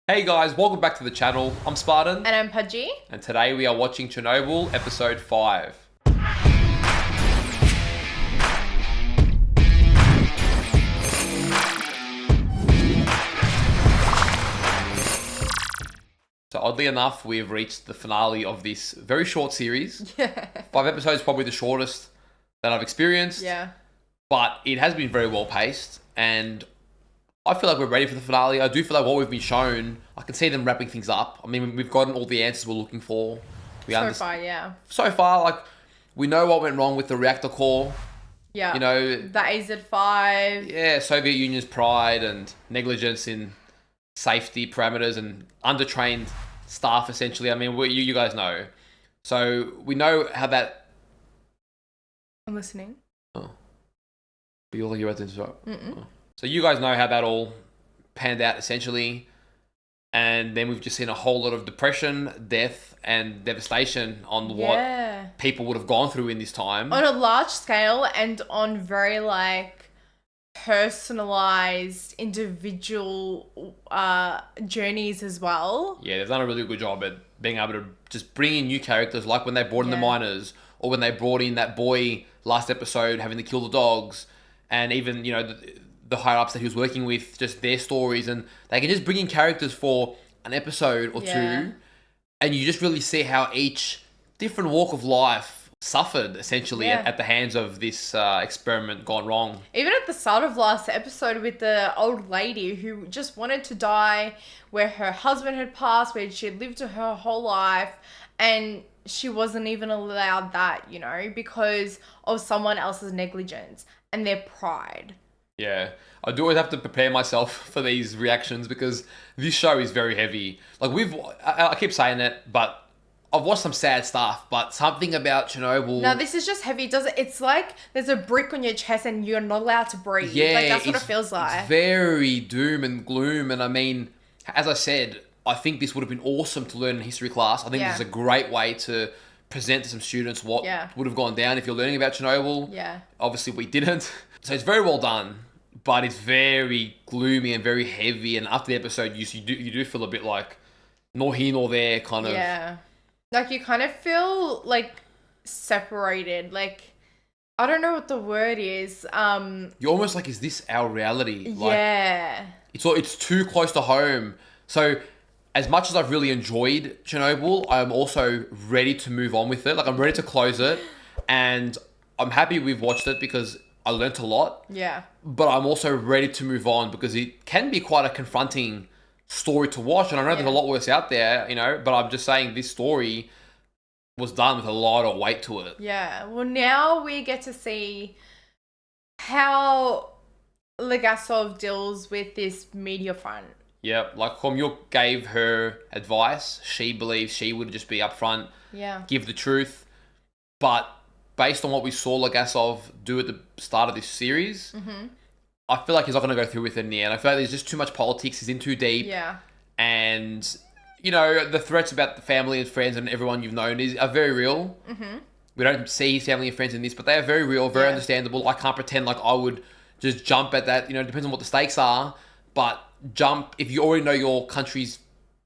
Hey guys, welcome back to the channel. I'm Spartan. And I'm Pudgey. And today we are watching Chernobyl episode 5. So oddly enough, we've reached the finale of this very short series. Yeah. 5 episodes, probably the shortest that I've experienced. Yeah. But it has been very well paced and I feel like we're ready for the finale. I do feel like what we've been shown, I can see them wrapping things up. I mean, we've gotten all the answers we're looking for. So far, yeah. So far, like, we know what went wrong with the reactor core. Yeah. You know, the AZ-5. Yeah, Soviet Union's pride and negligence in safety parameters and undertrained staff, essentially. I mean, you guys know. So we know how that... I'm listening. Oh. But you're like, you're about to interrupt. Oh. So you guys know how that all panned out, essentially. And then we've just seen a whole lot of depression, death, and devastation on what people would have gone through in this time. On a large scale and on very, like, personalized individual journeys as well. Yeah, they've done a really good job at being able to just bring in new characters, like when they brought in the miners, or when they brought in that boy last episode having to kill the dogs, and even, you know, the higher-ups that he was working with, just their stories, and they can just bring in characters for an episode or two, and you just really see how each different walk of life suffered, essentially, at the hands of this experiment gone wrong. Even at the start of last episode with the old lady who just wanted to die, where her husband had passed, where she had lived her whole life, and she wasn't even allowed that, you know, because of someone else's negligence and their pride. Yeah, I do always have to prepare myself for these reactions because this show is very heavy. Like, I keep saying it, but I've watched some sad stuff, but something about Chernobyl... No, this is just heavy. It's like there's a brick on your chest and you're not allowed to breathe. Yeah, like, that's what it feels like. It's very doom and gloom. And I mean, as I said, I think this would have been awesome to learn in history class. I think this is a great way to present to some students what would have gone down if you're learning about Chernobyl. Yeah. Obviously, we didn't. So it's very well done, but it's very gloomy and very heavy. And after the episode, you do feel a bit like nor here nor there, kind of. Yeah. Like, you kind of feel, like, separated. Like, I don't know what the word is. You're almost like, is this our reality? Like, yeah. It's too close to home. So as much as I've really enjoyed Chernobyl, I'm also ready to move on with it. Like, I'm ready to close it. And I'm happy we've watched it because I learnt a lot. Yeah. But I'm also ready to move on because it can be quite a confronting story to watch. And I know there's a lot worse out there, you know, but I'm just saying this story was done with a lot of weight to it. Yeah. Well, now we get to see how Legasov deals with this media front. Yeah, like Pamyat gave her advice. She believes she would just be upfront, give the truth. But based on what we saw Legasov do at the start of this series, I feel like he's not going to go through with it in the end. I feel like there's just too much politics. He's in too deep. Yeah. And, you know, the threats about the family and friends and everyone you've known are very real. We don't see his family and friends in this, but they are very real, very understandable. I can't pretend like I would just jump at that. You know, it depends on what the stakes are. But jump, if you already know your country's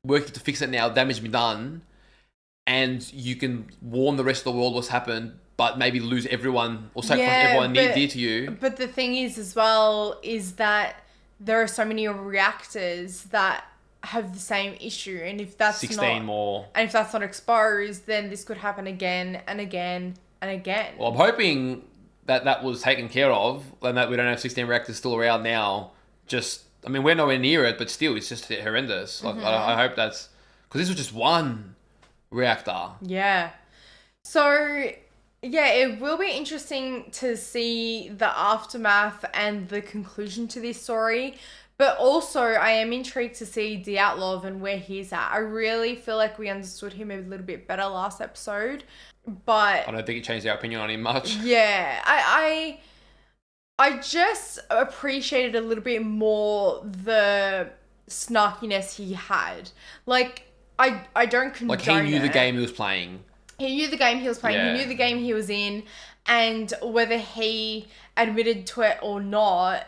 working to fix it now, damage has been done, and you can warn the rest of the world what's happened, but maybe lose everyone or sacrifice everyone near dear to you. But the thing is as well is that there are so many reactors that have the same issue, and if that's 16 more. And if that's not exposed, then this could happen again and again and again. Well, I'm hoping that was taken care of and that we don't have 16 reactors still around now. I mean, we're nowhere near it, but still, it's just horrendous. Like, I hope that's... Because this was just one reactor. Yeah. So, yeah, it will be interesting to see the aftermath and the conclusion to this story. But also, I am intrigued to see Dyatlov and where he's at. I really feel like we understood him a little bit better last episode. But I don't think it changed our opinion on him much. Yeah. I just appreciated a little bit more the snarkiness he had. Like, I don't condone Like, he knew it. the game he was playing. He knew the game he was playing. Yeah. He knew the game he was in. And whether he admitted to it or not,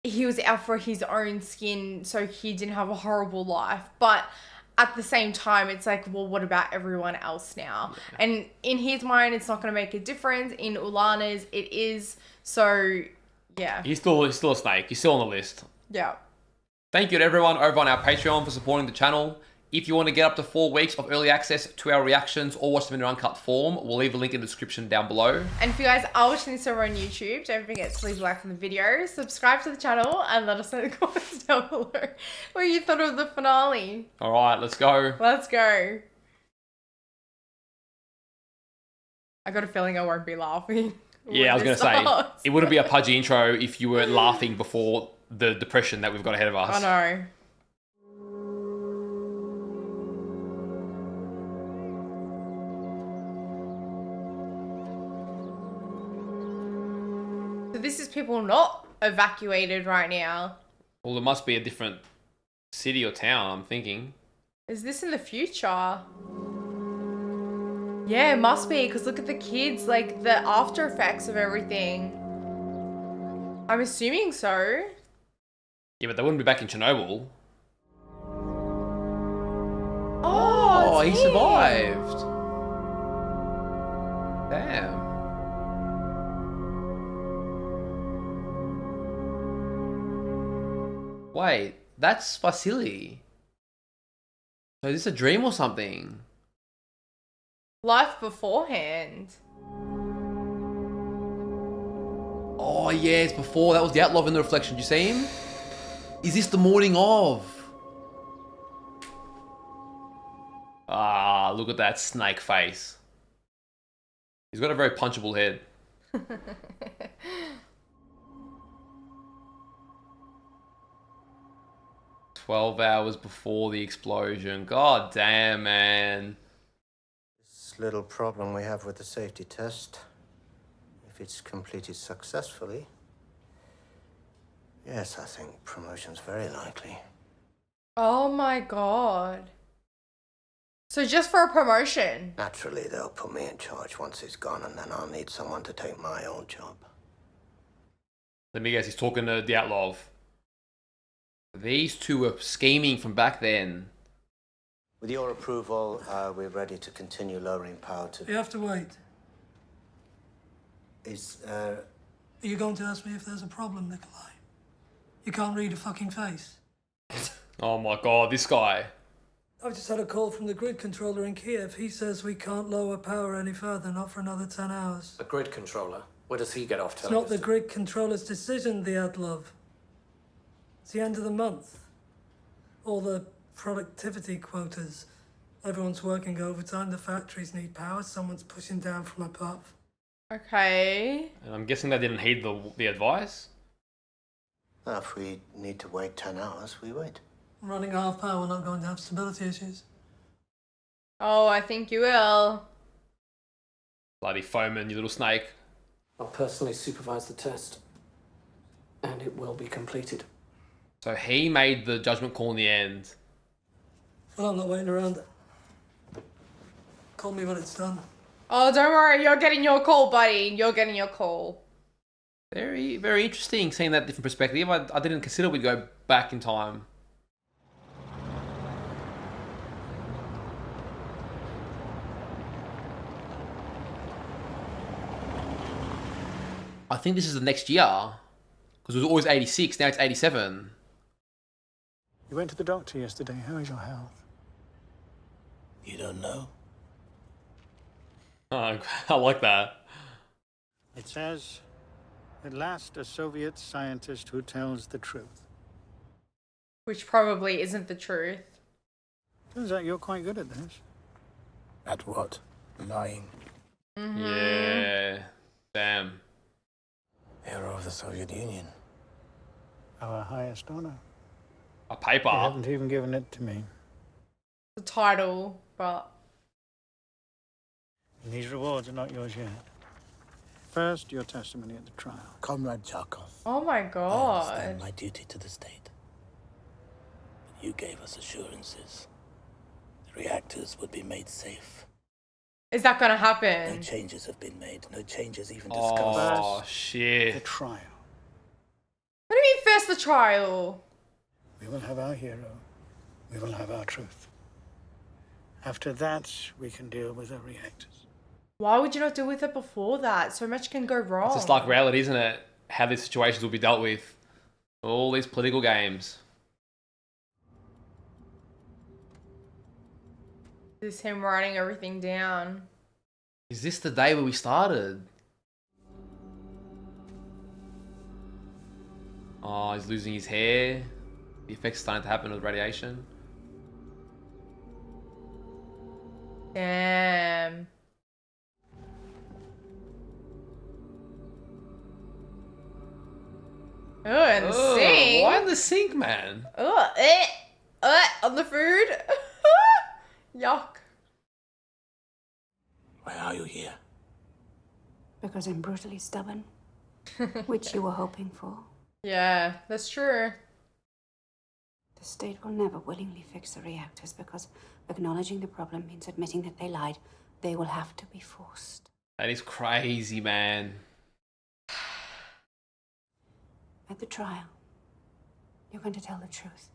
he was out for his own skin so he didn't have a horrible life. But at the same time, it's like, well, what about everyone else now? Yeah. And in his mind, it's not going to make a difference. In Ulana's, it is. So, yeah. He's still a snake. He's still on the list. Yeah. Thank you to everyone over on our Patreon for supporting the channel. If you want to get up to 4 weeks of early access to our reactions or watch them in an uncut form, we'll leave a link in the description down below. And if you guys are watching this over on YouTube, don't forget to leave a like on the video, subscribe to the channel, and let us know in the comments down below what you thought of the finale. Alright, let's go. Let's go. I got a feeling I won't be laughing. Yeah, I was going to say, it wouldn't be a Pudgey intro if you weren't laughing before the depression that we've got ahead of us. I know. So this is people not evacuated right now. Well, it must be a different city or town, I'm thinking. Is this in the future? Yeah, it must be, because look at the kids, like the after effects of everything. I'm assuming so. Yeah, but they wouldn't be back in Chernobyl. Oh, he survived. Damn. Wait, that's Vasily. So is this a dream or something? Life beforehand. Oh yeah, it's before. That was the Outlaw in the reflection. Do you see him? Is this the morning of? Ah, look at that snake face. He's got a very punchable head. 12 hours before the explosion. God damn, man. This little problem we have with the safety test, if it's completed successfully, yes, I think promotion's very likely. Oh my god. So just for a promotion? Naturally, they'll put me in charge once he's gone, and then I'll need someone to take my old job. Let me guess, he's talking to the Outlaw. These two were scheming from back then. With your approval, we're ready to continue lowering power to... You have to wait. Are you going to ask me if there's a problem, Nikolai? You can't read a fucking face. Oh my god, this guy. I've just had a call from the grid controller in Kiev. He says we can't lower power any further, not for another 10 hours. A grid controller? Where does he get off It's telling not the grid controller's decision, the Adlov. It's the end of the month. All the productivity quotas. Everyone's working overtime, the factories need power, someone's pushing down from above. Okay. And I'm guessing they didn't heed the advice? Well, if we need to wait 10 hours, we wait. Running half power, we're not going to have stability issues. Oh, I think you will. Bloody foeman, you little snake. I'll personally supervise the test. And it will be completed. So he made the judgment call in the end. Well, I'm not waiting around. Call me when it's done. Oh, don't worry. You're getting your call, buddy. You're getting your call. Very, very interesting seeing that different perspective. I didn't consider we'd go back in time. I think this is the next year. Because it was always 86, now it's 87. You went to the doctor yesterday. How is your health? You don't know? Oh, I like that. It says, at last a Soviet scientist who tells the truth. Which probably isn't the truth. Turns out you're quite good at this. At what? Lying. Mm-hmm. Yeah. Damn. Hero of the Soviet Union. Our highest honor. A paper. You haven't even given it to me. The title, but... And these rewards are not yours yet. First, your testimony at the trial. Comrade Charkov. Oh my I god. understand my duty to the state. But you gave us assurances. The reactors would be made safe. Is that gonna No happen? changes have been made. No changes even discussed. Oh, The shit. trial. What do you mean first is the trial? We will have our hero. We will have our truth. After that, we can deal with the reactors. Why would you not deal with it before that? So much can go wrong. It's just like reality, isn't it? How these situations will be dealt with. All these political games. This is him writing everything down. Is this the day where we started? Oh, he's losing his hair. The effect's starting to happen with radiation. Damn. Oh, and the sink. Why in the sink, man? Oh, on the food. Yuck. Why are you here? Because I'm brutally stubborn, which you were hoping for. Yeah, that's true. The state will never willingly fix the reactors because acknowledging the problem means admitting that they lied. They will have to be forced. That is crazy, man. At the trial, you're going to tell the truth.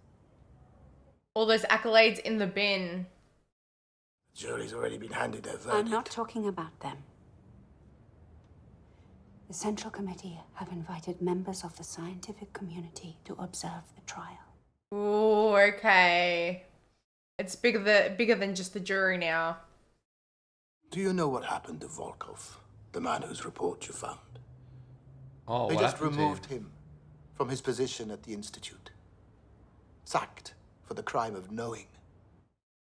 All those accolades in the bin. The jury's already been handed their verdict. I'm not talking about them. The Central Committee have invited members of the scientific community to observe the trial. Ooh, okay. It's bigger than just the jury now. Do you know what happened to Volkov, the man whose report you found? Oh, They what just happened to removed him from his position at the Institute. Sacked for the crime of knowing.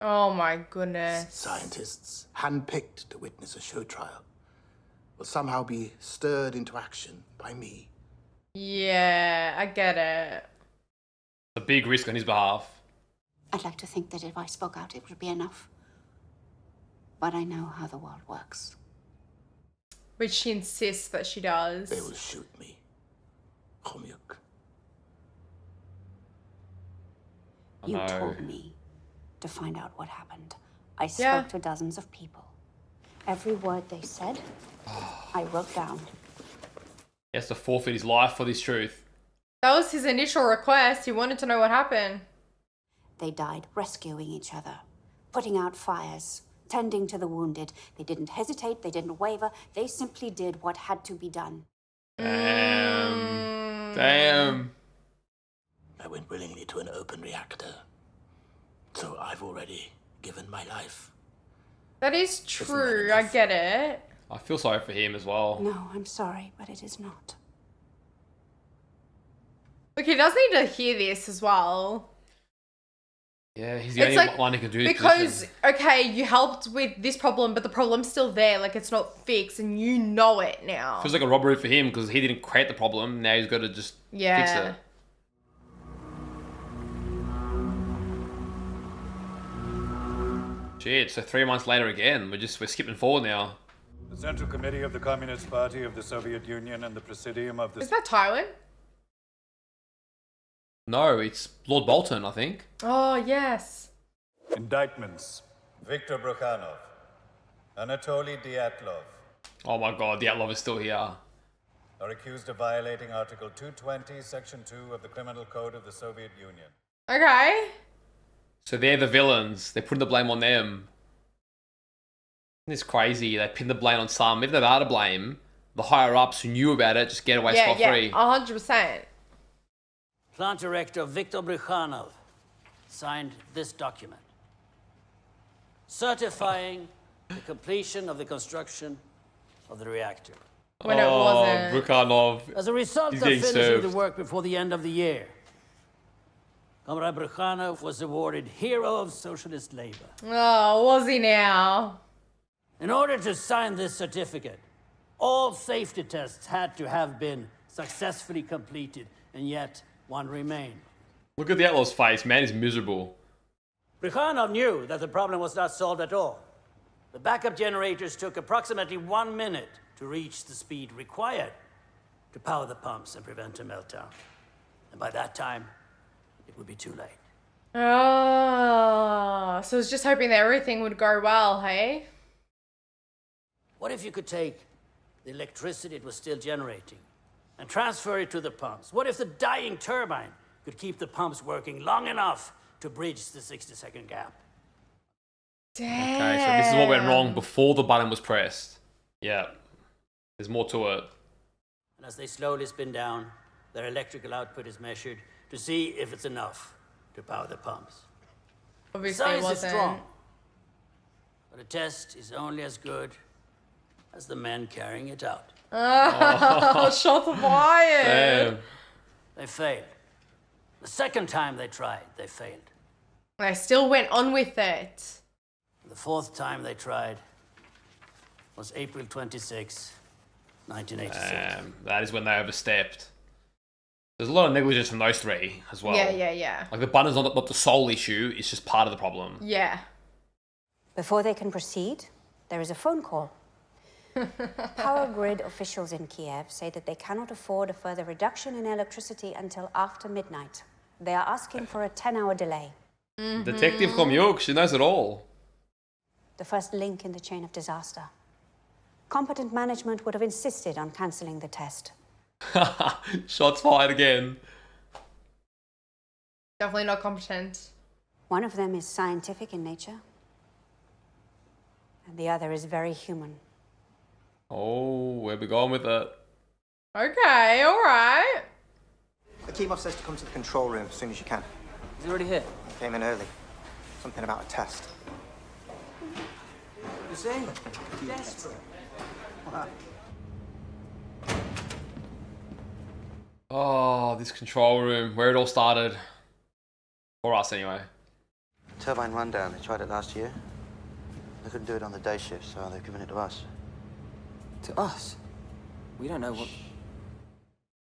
Oh my goodness. Scientists, handpicked to witness a show trial, will somehow be stirred into action by me. Yeah, I get it. A big risk on his behalf. I'd like to think that if I spoke out, it would be enough. But I know how the world works. Which she insists that she does. They will shoot me. Chomyuk. You No. told me to find out what happened. I spoke Yeah. to dozens of people. Every word they said, I wrote down. He has to forfeit his life for this truth. That was his initial request. He wanted to know what happened. They died rescuing each other, putting out fires, tending to the wounded. They didn't hesitate, they didn't waver. They simply did what had to be done. Damn. I went willingly to an open reactor. So I've already given my life. That is true. I get it. I feel sorry for him as well. No, I'm sorry, but it is not. Look, he does need to hear this as well. Yeah, he's the It's only like, one who can do this. because, okay, you helped with this problem, but the problem's still there. Like, it's not fixed, and you know it now. Feels like a robbery for him because he didn't create the problem. Now he's got to just fix it. Shit, so 3 months later again. We're skipping forward now. The Central Committee of the Communist Party of the Soviet Union and the Presidium of the... Is that Tywin? No, it's Lord Bolton, I think. Oh, yes. Indictments. Viktor Brukhanov. Anatoly Dyatlov Oh my god, Dyatlov is still here. are accused of violating Article 220, Section 2 of the Criminal Code of the Soviet Union. Okay. So they're the villains. They're putting the blame on them. It's crazy. They pin the blame on some. If they are to blame, the higher-ups who knew about it just get away scot-free. 100%. Plant Director Viktor Brukhanov signed this document, certifying the completion of the construction of the reactor. When it wasn't. Brukhanov. As a result He's of getting finishing the served. work before the end of the year, Comrade Brukhanov was awarded Hero of Socialist Labor. Oh, was he now? In order to sign this certificate, all safety tests had to have been successfully completed, and yet one remained. Look at Dyatlov's face, man. He's miserable. Brukhanov knew that the problem was not solved at all. The backup generators took approximately 1 minute to reach the speed required to power the pumps and prevent a meltdown. And by that time, it would be too late. Oh, so I was just hoping that everything would go well, hey? What if you could take the electricity it was still generating and transfer it to the pumps. What if the dying turbine could keep the pumps working long enough to bridge the 60-second gap? Damn. Okay, so this is what went wrong before the button was pressed. Yeah. There's more to it. And as they slowly spin down, their electrical output is measured to see if it's enough to power the pumps. Obviously it Size is wasn't. strong, but a test is only as good as the men carrying it out. Oh, shots fired. Damn. They failed. The second time they tried, they failed. They still went on with it. The fourth time they tried was April 26, 1986. That is when they overstepped. There's a lot of negligence from those three as well. Yeah. Like the button's not the sole issue, it's just part of the problem. Yeah. Before they can proceed, there is a phone call. Power grid officials in Kiev say that they cannot afford a further reduction in electricity until after midnight. They are asking for a 10-hour delay. Detective Komyuk, she knows it all. The first link in the chain of disaster. Competent management would have insisted on cancelling the test. Shots fired again. Definitely not competent. One of them is scientific in nature, and the other is very human. Oh, where we going with it? Okay, alright. Akimov says to come to the control room as soon as you can. He's already here. He came in early. Something about a test. You see? Desperate. Oh, this control room, where it all started. For us, anyway. Turbine rundown. They tried it last year. They couldn't do it on the day shift, so they've given it to us. To us? We don't know what...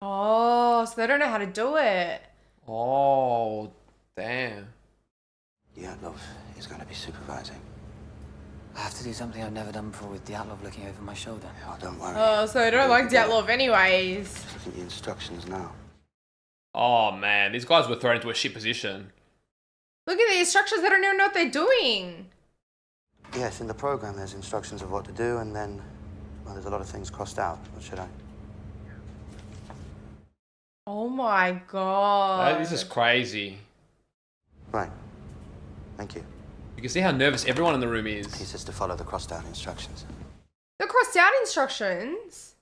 Oh, so they don't know how to do it. Oh, damn. Dyatlov is going to be supervising. I have to do something I've never done before with Dyatlov looking over my shoulder. Oh, don't worry. Oh, so they don't like Dyatlov anyways. Just look at the instructions now. Oh, man, these guys were thrown into a shit position. Look at the instructions, they don't even know what they're doing. Yes, in the program there's instructions of what to do, and then, well, there's a lot of things crossed out. What should I? Oh my god. This is crazy. Right. Thank you. You can see how nervous everyone in the room is. He says to follow the crossed-out instructions. The crossed out instructions?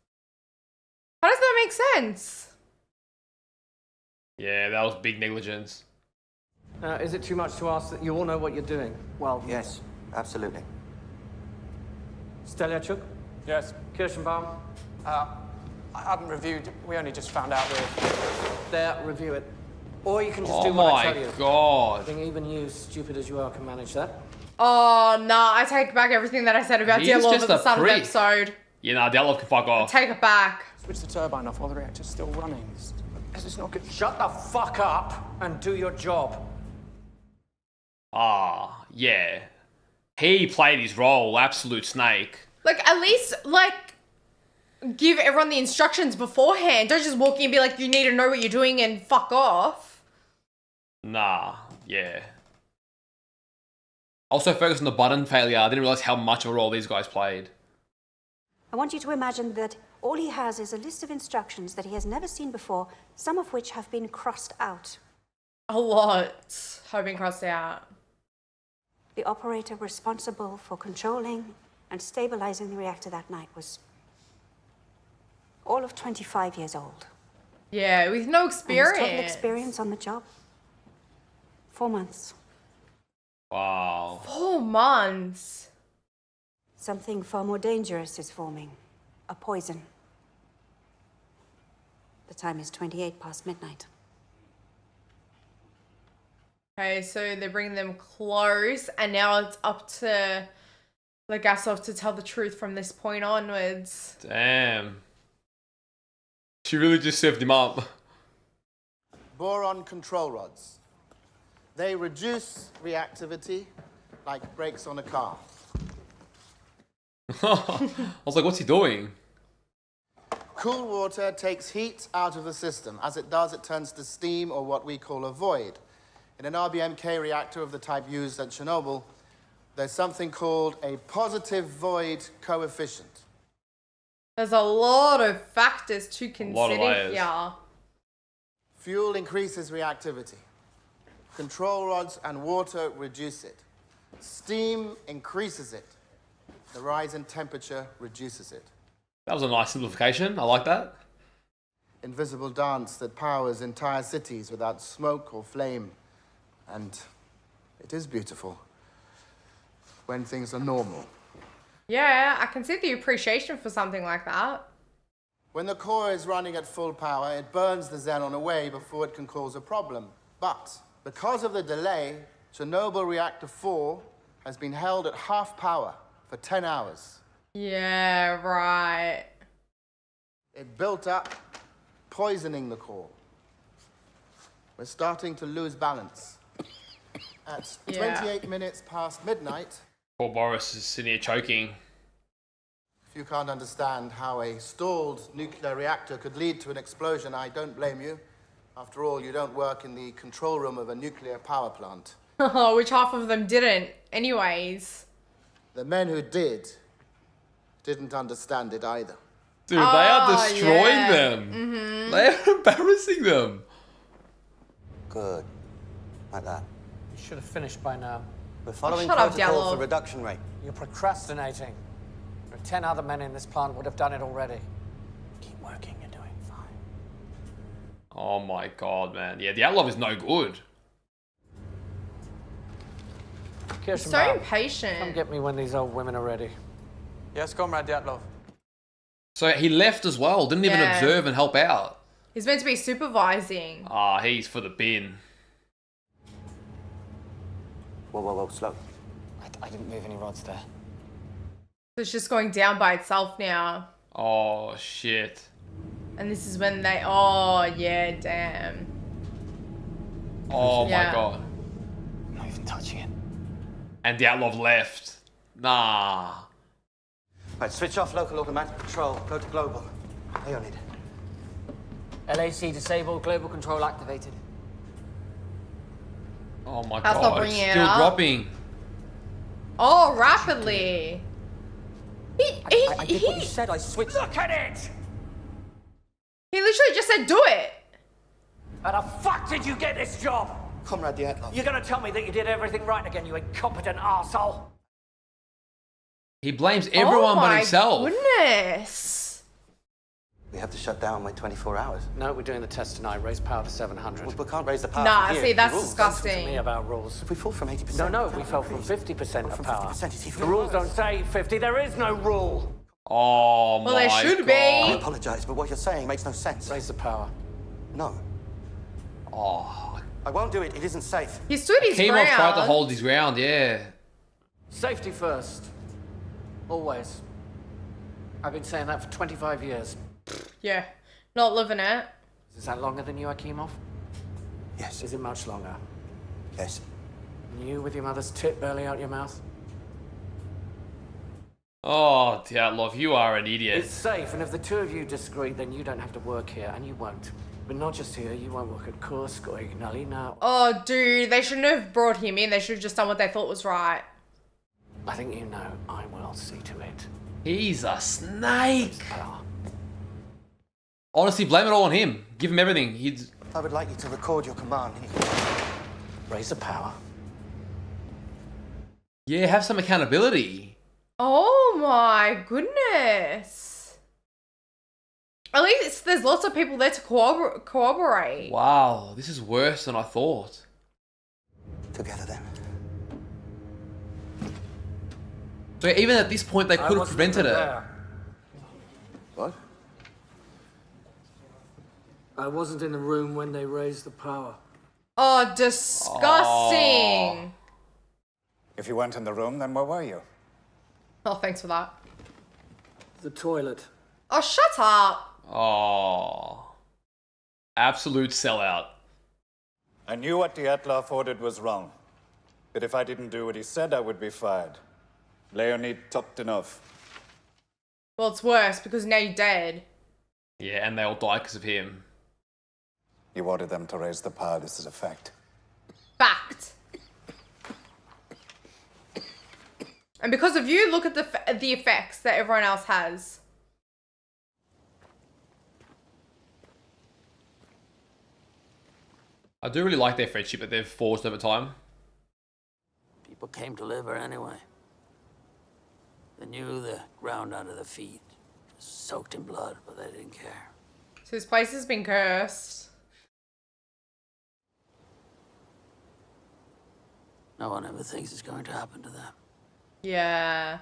How does that make sense? Yeah, that was big negligence. Is it too much to ask that you all know what you're doing? Well, yes, absolutely. Stelyachuk? Yes. Kirschenbaum? I haven't reviewed. We only just found out we're... There, review it. Or you can just Oh do what I my tell you. I god. think even you, stupid as you are, can manage that. Oh, nah, I take back everything that I said about He's Dyatlov just at the a start of the prick. episode. Yeah, nah, Dyatlov can fuck off. Take it back. Switch the turbine off while the reactor's still running. This is not good. Shut the fuck up and do your job. Ah, yeah. He played his role, absolute snake. Like, at least, like, give everyone the instructions beforehand. Don't just walk in and be like, you need to know what you're doing and fuck off. Nah, yeah. Also focused on the button failure. I didn't realize how much of a role these guys played. I want you to imagine that all he has is a list of instructions that he has never seen before, some of which have been crossed out. A lot have been crossed out. The operator responsible for controlling and stabilizing the reactor that night was all of 25 years old. Yeah, with no And his experience. total experience on the job, 4 months. Wow. 4 months. Something far more dangerous is forming. A poison. The time is 28 past midnight. Okay, so they're bringing them close, and now it's up to Legasov to tell the truth from this point onwards. Damn. She really just served him up. Boron control rods. They reduce reactivity like brakes on a car. I was like, what's he doing? Cool water takes heat out of the system. As it does, it turns to steam, or what we call a void. In an RBMK reactor of the type used at Chernobyl, there's something called a positive void coefficient. There's a lot of factors to lot of consider layers. here. Fuel increases reactivity. Control rods and water reduce it. Steam increases it. The rise in temperature reduces it. That was a nice simplification. I like that. Invisible dance that powers entire cities without smoke or flame. And it is beautiful when things are normal. Yeah, I can see the appreciation for something like that. When the core is running at full power, it burns the xenon away before it can cause a problem. But because of the delay, Chernobyl Reactor 4 has been held at half power for 10 hours. Yeah, right. It built up, poisoning the core. We're starting to lose balance. At 28 minutes past midnight, Poor Boris is sitting here choking. if you can't understand how a stalled nuclear reactor could lead to an explosion, I don't blame you. After all, you don't work in the control room of a nuclear power plant. Which half of them didn't, anyways. The men who didn't understand it either. Dude, they are destroying yeah. them. Mm-hmm. They are embarrassing them. Good. Like that. You should have finished by now. We're following Shut up, protocol Diallo. for reduction rate. You're procrastinating. There are 10 other men in this plant would have done it already. Keep working, you're doing fine. Oh my god, man. Yeah, the Outlaw is no good. Kirsten, So Come impatient. get me when these old women are ready. Yes, Comrade Dyatlov. So he left as well. Didn't even Yeah. observe and help out. He's meant to be supervising. Ah, he's for the bin. Whoa, whoa, whoa, slow. I didn't move any rods there. So it's just going down by itself now. Oh, shit. And this is when they... Oh, yeah, damn. Oh Yeah. my god. I'm not even touching it. And Dyatlov left. Nah. Right, switch off local automatic control. Go to global. Leonid. LAC disabled, global control activated. Oh my That's not god. It's bringing it still up. dropping. Oh, rapidly. I did what you said, I switched. Look at it! He literally just said, do it. How the fuck did you get this job? Comrade Dyatlov. You're gonna tell me that you did everything right again, you incompetent arsehole? He blames everyone but himself. Oh my goodness. We have to shut down by 24 hours. No, we're doing the test tonight. Raise power to 700. We can't raise the power Nah, from here. see, that's Rules. disgusting. Me about rules. If we fall from 80%... No, we fell from 50% of From power. 50%, it's even The rules worse. don't say 50, there is no rule. Oh my Well, there should god. be. I apologise, but what you're saying makes no sense. Raise the power. No. Oh. I won't do it. It isn't safe. He stood his Kemov ground. tried to hold his ground, yeah. Safety first. Always. I've been saying that for 25 years. Yeah, not living it. Is that longer than you, Akimov? Yes. Is it much longer? Yes. And you with your mother's tit barely out your mouth? Oh, Dyatlov, you are an idiot. It's safe, and if the two of you disagree, then you don't have to work here, and you won't. But not just here, you won't work at Kursk or Ignalina. Oh, dude, they shouldn't have brought him in. They should have just done what they thought was right. I think you know I will see to it. He's a snake. Power. Honestly, blame it all on him. Give him everything. He's... I would like you to record your command. Raise the power. Yeah, have some accountability. Oh my goodness. At least there's lots of people there to corroborate. Wow, this is worse than I thought. Together then. So even at this point, they could have prevented it. What? I wasn't in the room when they raised the power. Oh, disgusting. If you weren't in the room, then where were you? Oh, thanks for that. The toilet. Oh, shut up. Oh. Absolute sellout. I knew what Dyatlov ordered was wrong. But if I didn't do what he said, I would be fired. Leonid Toptonov. Well, it's worse because now you're dead. Yeah, and they all die because of him. You ordered them to raise the power. This is a fact. Fact. And because of you, look at the effects that everyone else has. I do really like their friendship that they've forged over time. People came to live her anyway. They knew the ground under their feet was soaked in blood, but they didn't care. So this place has been cursed. No one ever thinks it's going to happen to them. Yeah.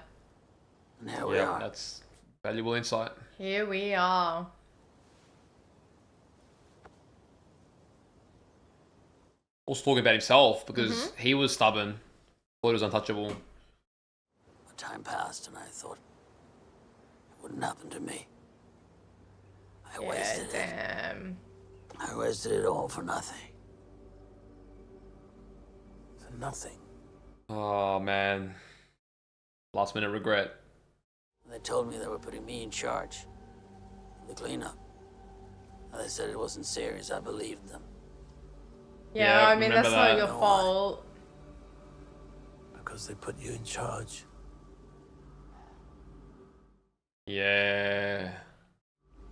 And here we are. That's valuable insight. Here we are. Also talking about himself, because he was stubborn. Thought he was untouchable. But time passed and I thought it wouldn't happen to me. I wasted it. I wasted it all for nothing. For nothing. Oh, man. Last minute regret. They told me they were putting me in charge of the cleanup. And they said it wasn't serious. I believed them. Yeah, I mean, that's not your fault. Because they put you in charge. Yeah.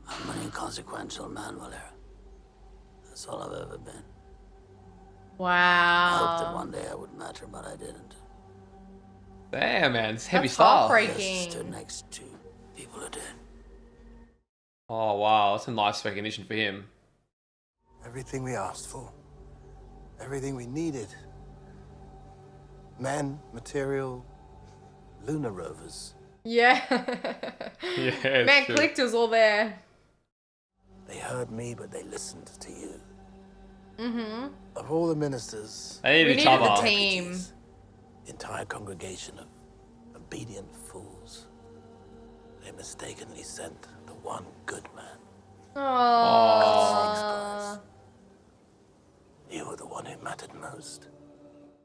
I'm an inconsequential man, Valera. That's all I've ever been. Wow. I hoped that one day I would matter, but I didn't. Damn, man. It's heavy That's stuff. heartbreaking. I stood next to people who did. Oh, wow. That's a nice recognition for him. Everything we asked for. Everything we needed. Men, material, lunar rovers. Yeah. Yeah, Man, true. Clicked was all there. They heard me, but they listened to you. Mm-hmm. Of all the ministers, They We need each needed other. the team. entire congregation of obedient fools, they mistakenly sent the one good man. Aww. You were the one who mattered most.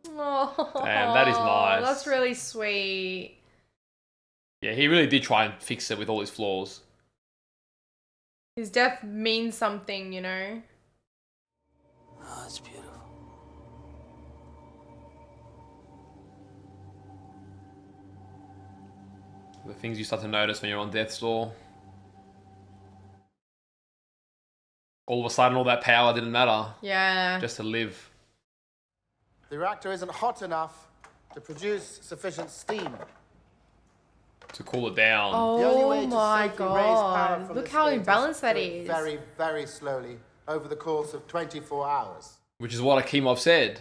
Aww. Damn, that is nice. That's really sweet. Yeah, he really did try and fix it with all his flaws. His death means something, you know? Oh, it's beautiful. The things you start to notice when you're on death's door. All of a sudden, all that power didn't matter. Yeah. Just to live. The reactor isn't hot enough to produce sufficient steam. To cool it down. The only Oh way to my safely raise power god. from Look the how state imbalanced is that to do it is. Very, very slowly over the course of 24 hours. Which is what Akimov said.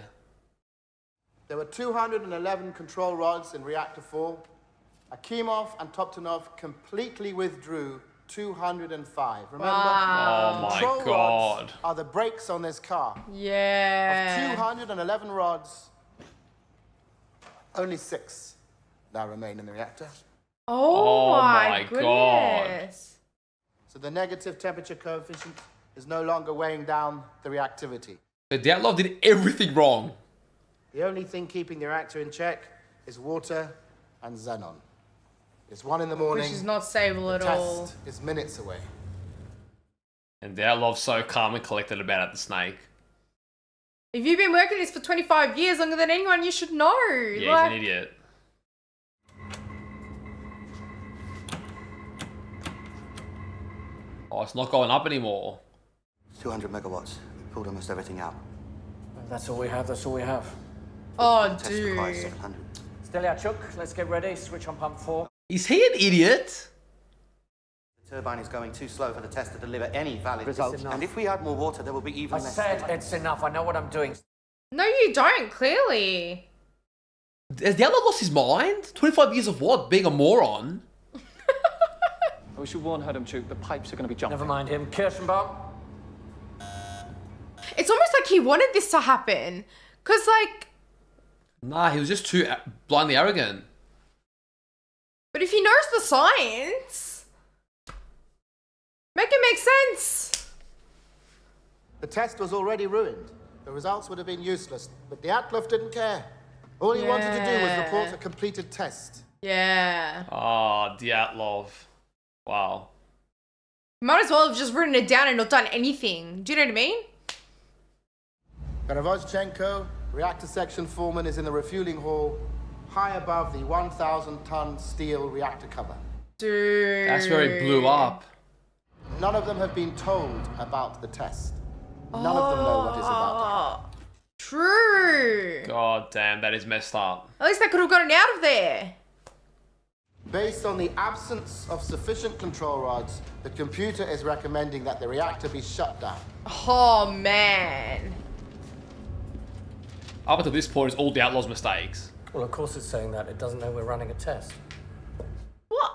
There were 211 control rods in reactor 4. Akimov and Toptonov completely withdrew 205. Remember? Wow. Oh my Control rods god. are the brakes on this car. Yeah. Of 211 rods, only 6 now remain in the reactor. Oh, Oh my my God. goodness. So the negative temperature coefficient is no longer weighing down the reactivity. So Dyatlov did everything wrong. The only thing keeping the reactor in check is water and xenon. It's 1 in the morning. Which is not stable the at test all. is minutes away. And Dyatlov's so calm and collected about it, the snake. If you've been working this for 25 years, longer than anyone, you should know. Yeah, he's an idiot. Oh, it's not going up anymore. 200 megawatts. We pulled almost everything out. That's all we have, that's all we have. Oh, Test requires dude. 700. Steliachuk, let's get ready. Switch on pump 4. Is he an idiot? The turbine is going too slow for the test to deliver any valid It's results. enough. And if we add more water, there will be even I less. said it's enough. I know what I'm doing. No, you don't, clearly. Has Dyatlov lost his mind? 25 years of what? Being a moron? We should warn Chuk. The pipes are going to be jumping. Never mind him. Kirschenbaum. It's almost like he wanted this to happen. Because, like, Nah, he was just too blindly arrogant. but if he knows the science, make it make sense. The test was already ruined. The results would have been useless, but Dyatlov didn't care. All he wanted to do was report a completed test. Yeah. Ah, Dyatlov. Wow. Might as well have just written it down and not done anything. Do you know what I mean? Garavozchenko, reactor section foreman, is in the refueling hall, high above the 1,000-ton steel reactor cover. Dude. That's where he blew up. None of them have been told about the test. None of them know what is about to happen. True. God damn, that is messed up. At least they could have gotten out of there. Based on the absence of sufficient control rods, the computer is recommending that the reactor be shut down. Oh, man. Up until this point, it's all the Outlaw's mistakes. Well, of course it's saying that. It doesn't know we're running a test. What?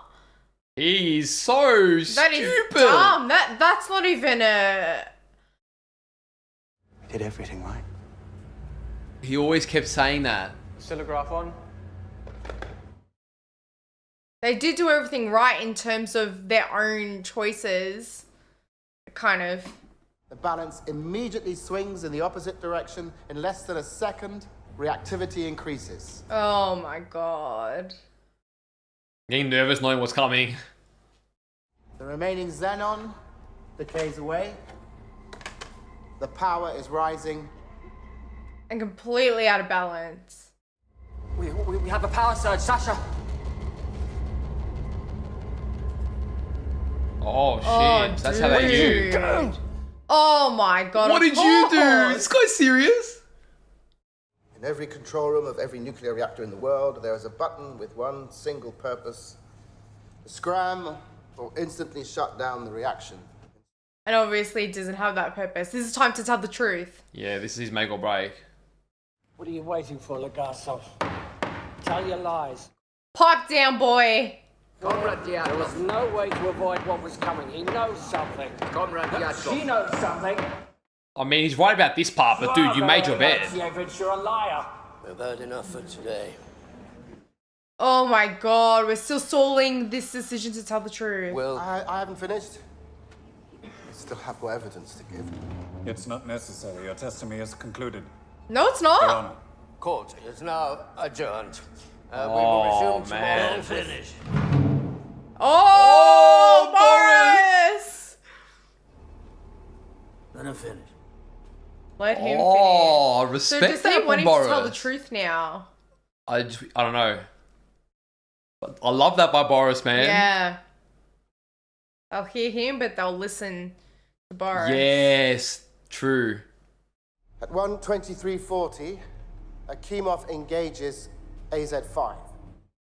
He's so stupid. That is dumb. That's not even a... We did everything right. He always kept saying that. Oscillograph on. They did do everything right in terms of their own choices. Kind of. The balance immediately swings in the opposite direction. In less than a second, reactivity increases. Oh my god. Getting nervous knowing what's coming. The remaining xenon decays away. The power is rising. And completely out of balance. We have a power surge, Sasha. Oh shit, Oh, that's how they knew. dude. Oh my god. What of did you do? course. This guy's serious? In every control room of every nuclear reactor in the world, there is a button with one single purpose: to scram or instantly shut down the reaction. And obviously it doesn't have that purpose. This is time to tell the truth. Yeah, this is his make or break. What are you waiting for, Legasov? Tell your lies. Pipe down, boy. Comrade Diaz. There was no way to avoid what was coming. He knows something. Comrade Diaz. She knows something. I mean, he's right about this part, but dude, you made your bed. You're a liar. We've heard enough for today. Oh my god, we're still stalling this decision to tell the truth. Well, I haven't finished. I still have more evidence to give. It's not necessary. Your testimony is concluded. No, it's Your not. Honor. Court is now adjourned. We will Oh, resume man. tomorrow. Finish. Oh, Boris! Let him finish. Let him Oh, finish. respect So does that he from want him to tell the Boris. truth now? I don't know. But I love that by Boris, man. Yeah. They'll hear him, but they'll listen to Boris. Yes, true. At 1:23:40, Akimov engages AZ-5.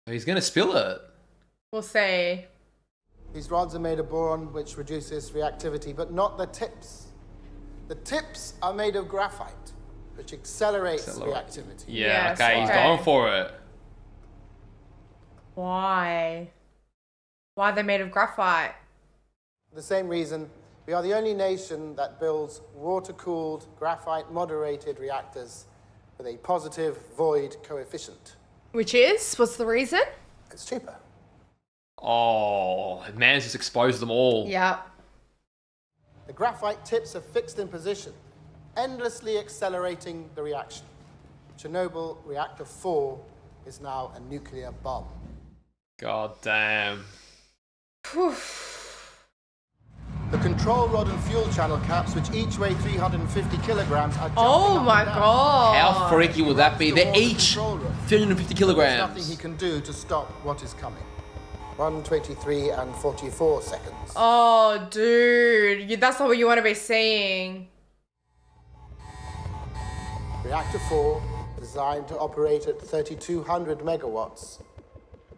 He's gonna spill it. We'll say. These rods are made of boron, which reduces reactivity, but not the tips. The tips are made of graphite, which accelerates reactivity. Yeah, Yes, okay, he's okay. going for it. Why? Why are they made of graphite? For the same reason, we are the only nation that builds water-cooled, graphite-moderated reactors with a positive void coefficient. Which is? What's the reason? It's cheaper. Oh, man's just exposed them all. Yeah. The graphite tips are fixed in position, endlessly accelerating the reaction. Chernobyl Reactor 4 is now a nuclear bomb. God damn. The control rod and fuel channel caps, which each weigh 350 kilograms, are jumping Oh up my and down. god. How freaky would that be? They're each 350 There's kilograms. nothing he can do to stop what is coming. 1:23 and 44 seconds. Oh, dude. That's not what you want to be seeing. Reactor 4, designed to operate at 3,200 megawatts,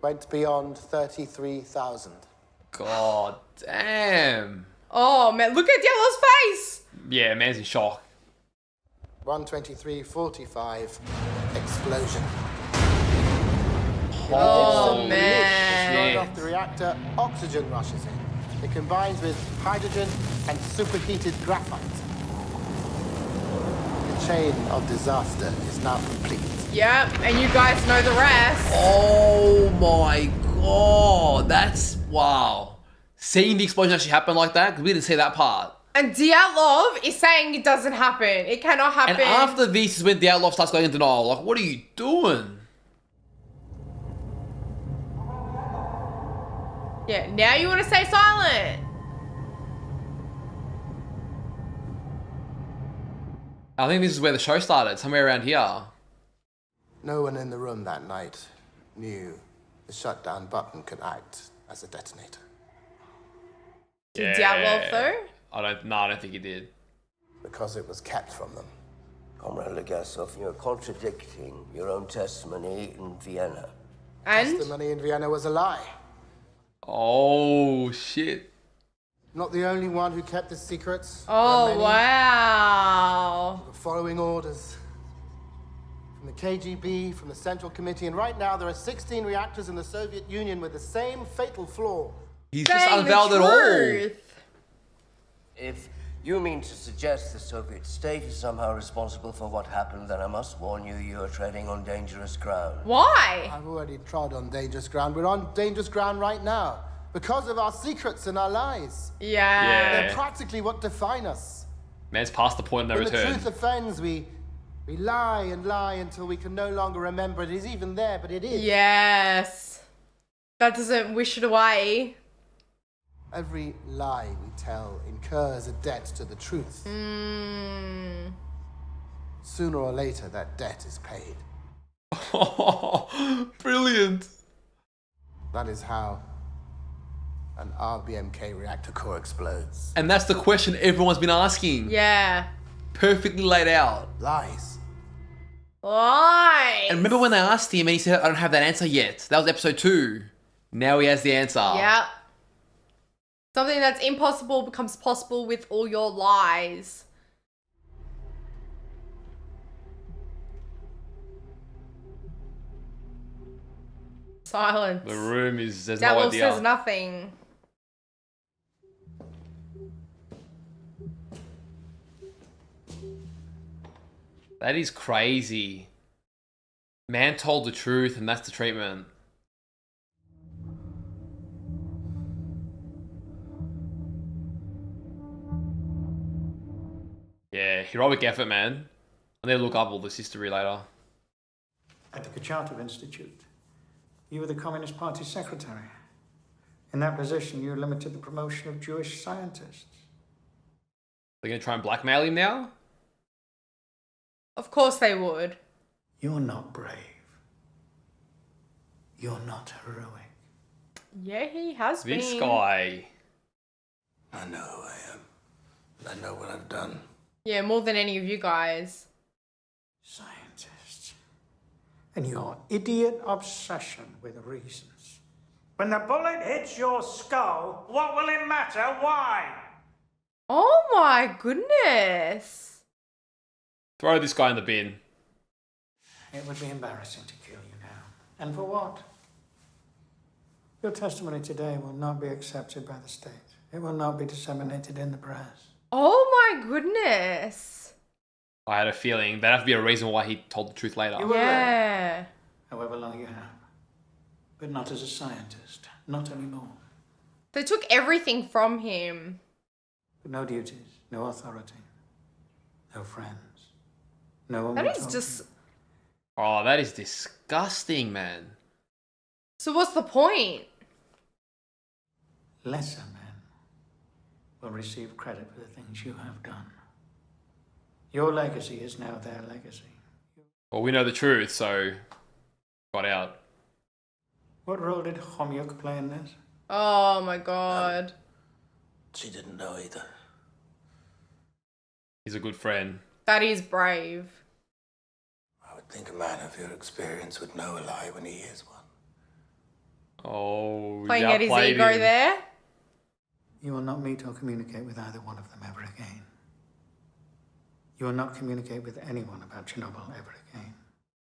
went beyond 33,000. God damn. Oh, man. Look at Yellow's face. Yeah, man's in shock. 1:23:45, explosion. Oh, Right man. off the reactor, oxygen rushes in. It combines with hydrogen and superheated graphite. The chain of disaster is now complete. Yep, and you guys know the rest. Oh my god. That's wow. Seeing the explosion actually happen like that, because we didn't see that part. And Dyatlov is saying it doesn't happen. It cannot happen. And after this is when Dyatlov starts going in denial. Like, what are you doing? Yeah, now you want to stay silent. I think this is where the show started, somewhere around here. No one in the room that night knew the shutdown button could act as a detonator. Did Dyatlov though? I don't think he did. because it was kept from them. Comrade Legasov, you're contradicting your own testimony in Vienna. And? Testimony in Vienna was a lie. Oh, shit. Not the only one who kept his secrets. Oh, wow. Following orders from the KGB, from the Central Committee, and right now there are 16 reactors in the Soviet Union with the same fatal flaw. He's just unveiled it all. If you mean to suggest the Soviet state is somehow responsible for what happened, then I must warn you, you are treading on dangerous ground. Why? I've already trod on dangerous ground. We're on dangerous ground right now because of our secrets and our lies. Yeah. They're practically what define us. Man's past the point of no When return. the truth offends, we lie and lie until we can no longer remember it is even there, but it is. Yes. That doesn't wish it away. Every lie we tell incurs a debt to the truth. Sooner or later, that debt is paid. Oh, brilliant. That is how an RBMK reactor core explodes. And that's the question everyone's been asking. Yeah. Perfectly laid out. Lies. Lies. And remember when they asked him and he said, I don't have that answer yet. That was episode 2. Now he has the answer. Yeah. Something that's impossible becomes possible with all your lies. Silence. The room is, there's no Devil idea. says nothing. That is crazy. Man told the truth and that's the treatment. Yeah, heroic effort, man. I need to look up all this history later. At the Kurchatov Institute, you were the Communist Party secretary. In that position, you limited the promotion of Jewish scientists. They're going to try and blackmail him now? Of course they would. You're not brave. You're not heroic. Yeah, he has been. This guy. I know who I am. I know what I've done. Yeah, more than any of you guys. Scientists. And your idiot obsession with reasons. When the bullet hits your skull, what will it matter? Why? Oh my goodness. Throw this guy in the bin. It would be embarrassing to kill you now. And for what? Your testimony today will not be accepted by the state. It will not be disseminated in the press. Oh my goodness. I had a feeling that'd have to be a reason why he told the truth later. You were Yeah. However long you have. But not as a scientist. Not anymore. They took everything from him. But no duties, no authority, no friends. No one That will is talk just... to you. Oh, that is disgusting, man. So what's the point? Lesser men will receive credit for the things you have done. Your legacy is now their legacy. Well, we know the truth, so got out. What role did Homyuk play in this? Oh my god. She didn't know either. He's a good friend. That is brave. I would think a man of your experience would know a lie when he hears one. Oh, Playing at his ego there. You will not meet or communicate with either one of them ever again. You will not communicate with anyone about Chernobyl ever again.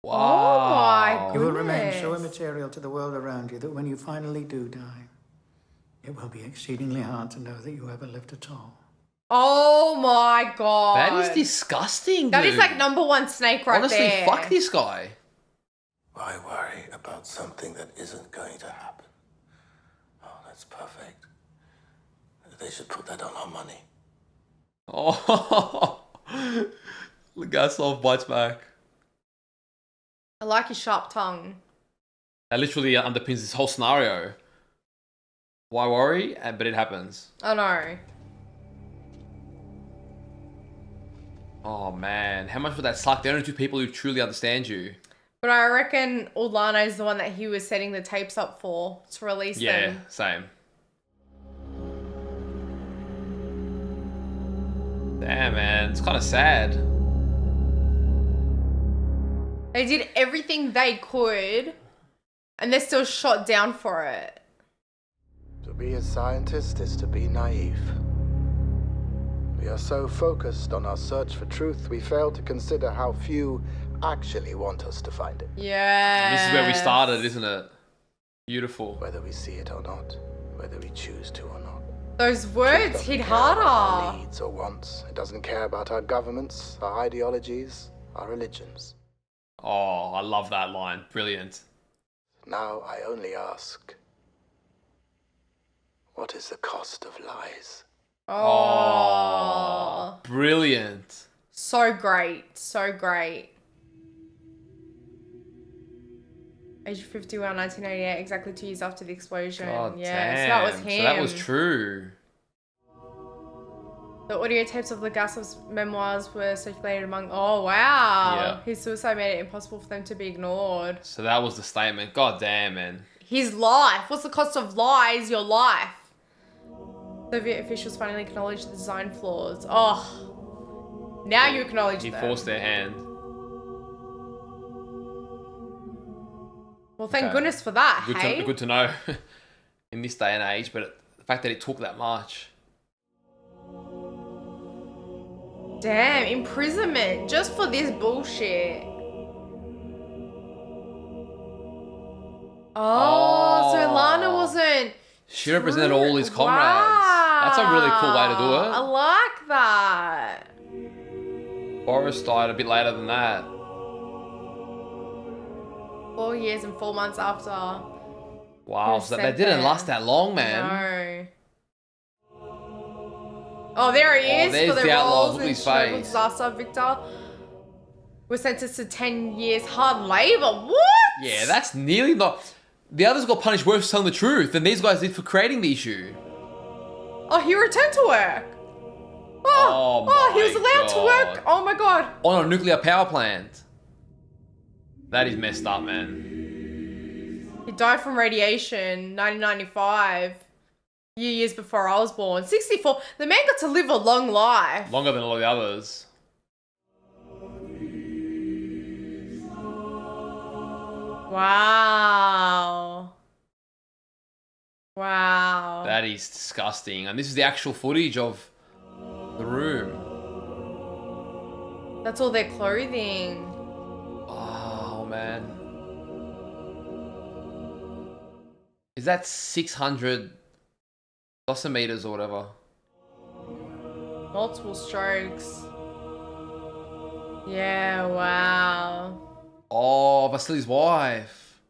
Wow. Oh my You will remain so goodness. immaterial to the world around you that when you finally do die, it will be exceedingly hard to know that you ever lived at all. Oh my god. That is disgusting, That is dude. like #1 snake right Honestly, there. fuck this guy. Why worry about something that isn't going to happen? Oh, that's perfect. They should put that on our money. Oh, Legasov bites back. I like his sharp tongue. That literally underpins this whole scenario. Why worry? But it happens. I know. Oh man, how much would that suck? There are only 2 people who truly understand you. But I reckon Ulana is the one that he was setting the tapes up for to release Yeah, them. same. Damn, man. It's kind of sad. They did everything they could, and they're still shot down for it. To be a scientist is to be naive. We are so focused on our search for truth, we fail to consider how few actually want us to find it. Yeah. This is where we started, isn't it? Beautiful. Whether we see it or not, whether we choose to or not. Those words hit harder. Our needs or wants. It doesn't care about our governments, our ideologies, our religions. Oh, I love that line. Brilliant. Now I only ask, what is the cost of lies? Oh. Brilliant. So great. So great. Age 51, 1988, exactly 2 years after the explosion. God yeah, damn. so that was him. So that was true. The audio tapes of Legasov's memoirs were circulated among... Oh, wow. Yeah. His suicide made it impossible for them to be ignored. So that was the statement. God damn, man. His life. What's the cost of lies? Your life. Soviet officials finally acknowledged the design flaws. Oh. Now you acknowledge He them. forced their hand. Well, thank Okay. goodness for that, hey? Good to know in this day and age, but the fact that it took that much. Damn, imprisonment just for this bullshit. Oh, so Lana wasn't... She represented all his comrades. That's a really cool way to do I it. like that. Boris died a bit later than that. 4 years and 4 months after. Wow, so they didn't last that long, man. No. Oh, there he is there's for the the outlaw. roles Look in at his Chernobyl face. disaster. Victor was sentenced to 10 years hard labor. What? Yeah, that's nearly not... The others got punished worse for telling the truth than these guys did for creating the issue. Oh, he returned to work. Oh, he was allowed to work. Oh my god. On a nuclear power plant. That is messed up, man. He died from radiation, 1995. Few years before I was born. 64. The man got to live a long life. Longer than all the others. Wow. Wow. That is disgusting. And this is the actual footage of the room. That's all their clothing. Oh, man. Is that 600 dosimeters or whatever? Multiple strokes. Yeah, wow. Oh, Vasily's wife.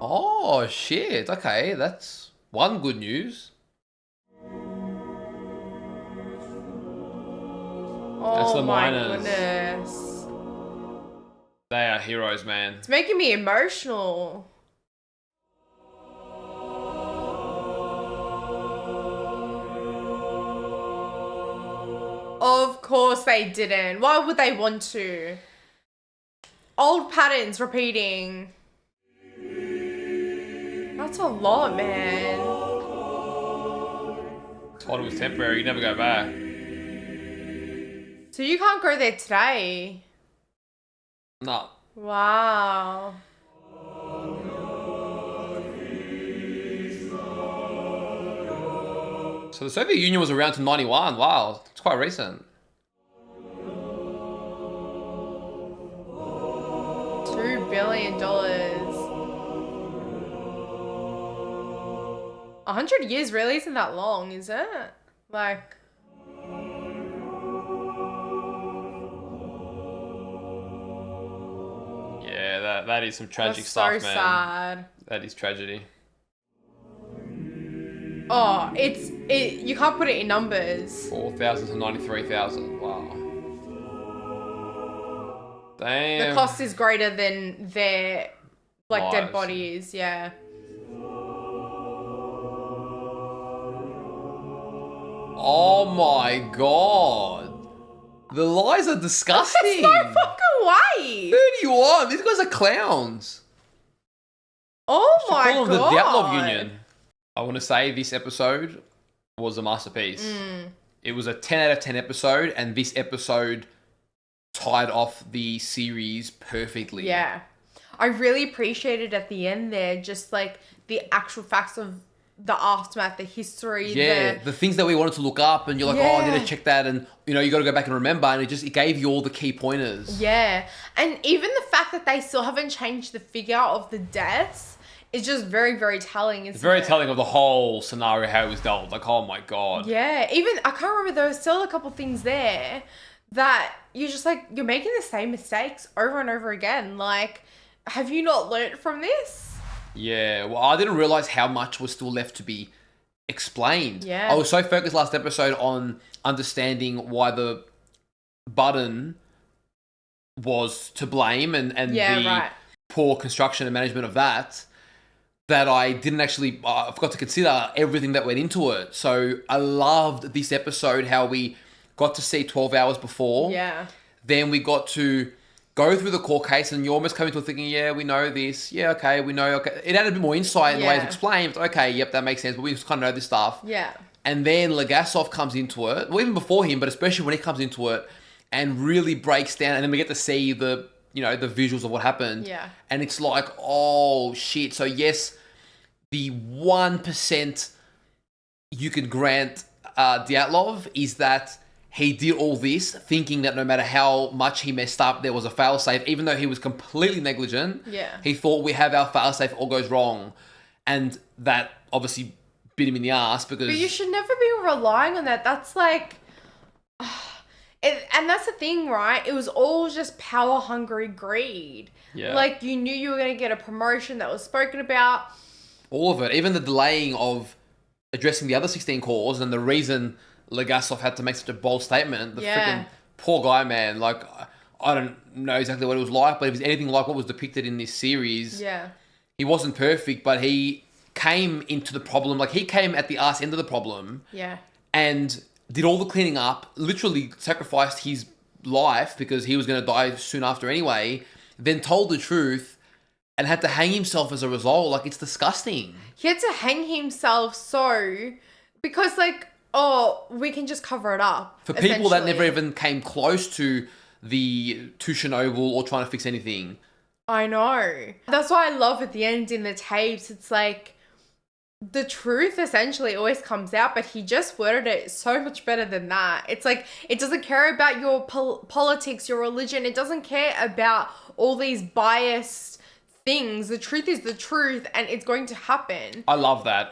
Oh, shit. Okay, that's one good news. That's Oh the my miners. goodness. They are heroes, man. It's making me emotional. Of course they didn't. Why would they want to? Old patterns repeating. That's a lot, man. Told it was temporary. You never go back. So you can't go there today. No. Wow. So the Soviet Union was around to 91. Wow, it's quite recent. $2 billion. 100 years really isn't that long, is it? Like... Yeah, that is some tragic That's stuff, so man. sad. That is tragedy. Oh, you can't put it in numbers. 4,000 to 93,000. Wow. Damn. The cost is greater than their dead Lives. bodies, yeah. Oh my god. The lies are disgusting. There's no fucking way. 31. These guys are clowns. Oh Should my call god. them the Dyatlov Union. I want to say this episode was a masterpiece. It was a 10 out of 10 episode, and this episode tied off the series perfectly. Yeah. I really appreciated at the end there, just like the actual facts of the aftermath, the history. Yeah, the things that we wanted to look up, and you're like, oh, I need to check that, and you got to go back and remember, and it gave you all the key pointers. Yeah, and even the fact that they still haven't changed the figure of the deaths is just very, very telling. It's very telling of the whole scenario, how it was dealt with. Like, oh my God. Yeah, even, I can't remember, there was still a couple things there that you're just like, you're making the same mistakes over and over again. Like, have you not learnt from this? Yeah, well, I didn't realize how much was still left to be explained. Yeah. I was so focused last episode on understanding why the button was to blame and the poor construction and management of that I didn't actually, I forgot to consider everything that went into it. So I loved this episode, how we got to see 12 hours before. Yeah. Then we got to go through the court case, and you're almost coming to it thinking, yeah, we know this. Yeah, okay, we know. Okay. It added a bit more insight in the way it's explained. Okay, yep, that makes sense. But we just kind of know this stuff. Yeah. And then Legasov comes into it, well, even before him, but especially when he comes into it and really breaks down. And then we get to see the visuals of what happened. Yeah. And it's like, oh, shit. So, yes, the 1% you could grant Dyatlov is that he did all this thinking that no matter how much he messed up, there was a failsafe, even though he was completely negligent. Yeah. He thought, we have our failsafe, all goes wrong. And that obviously bit him in the ass because... But you should never be relying on that. That's like... and that's the thing, right? It was all just power-hungry greed. Yeah. Like, you knew you were going to get a promotion that was spoken about. All of it. Even the delaying of addressing the other 16 calls and the reason Legasov had to make such a bold statement. The freaking poor guy, man. Like, I don't know exactly what it was like, but if it's anything like what was depicted in this series, he wasn't perfect, but he came into the problem. Like, he came at the arse end of the problem. Yeah. And did all the cleaning up, literally sacrificed his life because he was going to die soon after anyway, then told the truth and had to hang himself as a result. Like, it's disgusting. He had to hang himself because, like, oh, we can just cover it up. For people that never even came close to Chernobyl or trying to fix anything. I know. That's why I love at the end in the tapes, it's like, the truth essentially always comes out, but he just worded it so much better than that. It's like, it doesn't care about your politics, your religion. It doesn't care about all these biased things. The truth is the truth, and it's going to happen. I love that.